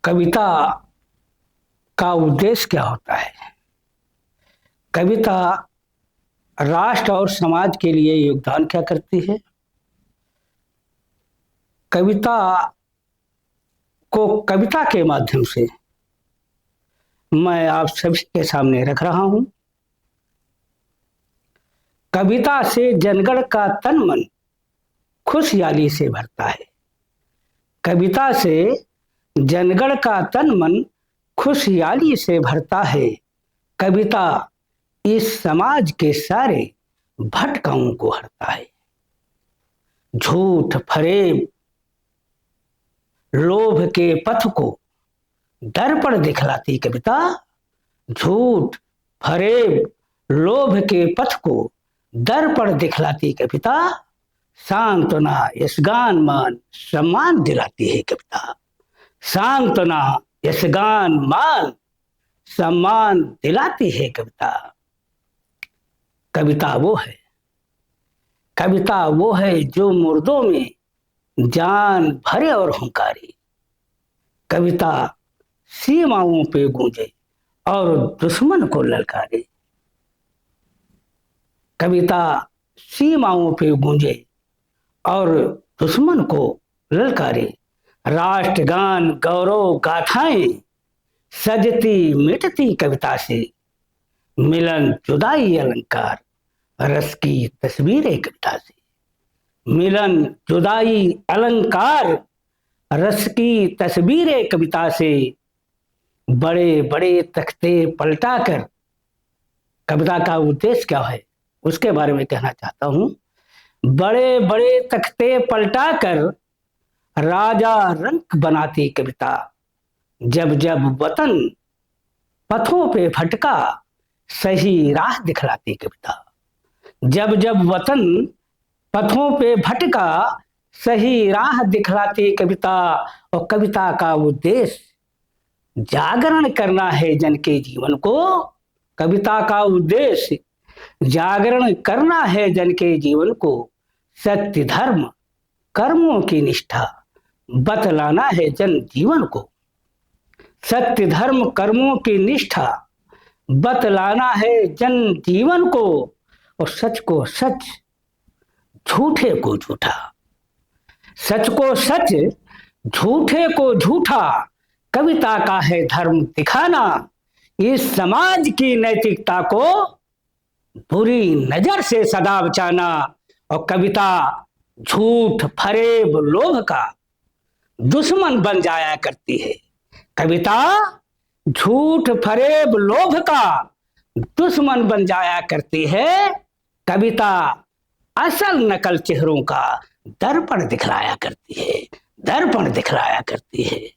कविता का उद्देश्य क्या होता है? कविता राष्ट्र और समाज के लिए योगदान क्या करती है? कविता को कविता के माध्यम से मैं आप सभी के सामने रख रहा हूं। कविता से जनगण का तन मन खुशहाली से भरता है। कविता से जनगण का तन मन खुशहाली से भरता है। कविता इस समाज के सारे भटकाओं को हरता है। झूठ फरेब लोभ के पथ को दर्पण दिखलाती कविता। झूठ फरेब लोभ के पथ को दर्पण दिखलाती कविता। सांत्वना यशगान मान सम्मान दिलाती है कविता। सांत्वना यशगान मान सम्मान दिलाती है कविता। कविता वो है जो मुर्दों में जान भरे और हुंकारी। कविता सीमाओं पे गूंजे और दुश्मन को ललकारे। कविता सीमाओं पे गूंजे और दुश्मन को ललकारे। राष्ट्रगान गौरव गाथाएं सजती मिटती कविता से। मिलन जुदाई अलंकार रस की तस्वीरें कविता से। मिलन जुदाई अलंकार रस की तस्वीरें कविता से। बड़े बड़े तख्ते पलटाकर कविता का उद्देश्य क्या है उसके बारे में कहना चाहता हूं। बड़े बड़े तख्ते पलटाकर राजा रंक बनाती कविता। जब जब वतन पथों पे भटका सही राह दिखलाती कविता। जब जब वतन पथों पे भटका सही राह दिखलाती कविता। और कविता का उद्देश्य जागरण करना है जन के जीवन को। कविता का उद्देश्य जागरण करना है जन के जीवन को। सत्य धर्म कर्मों की निष्ठा बतलाना है जन जीवन को। सत्य धर्म कर्मों की निष्ठा बतलाना है जन जीवन को। और सच को सच झूठे को झूठा। सच को सच झूठे को झूठा कविता का है धर्म दिखाना। इस समाज की नैतिकता को बुरी नजर से सदा बचाना। और कविता झूठ फरेब लोभ का दुश्मन बन जाया करती है। कविता झूठ फरेब लोभ का दुश्मन बन जाया करती है। कविता असल नकल चेहरों का दर्पण दिखलाया करती है। दर्पण दिखलाया करती है।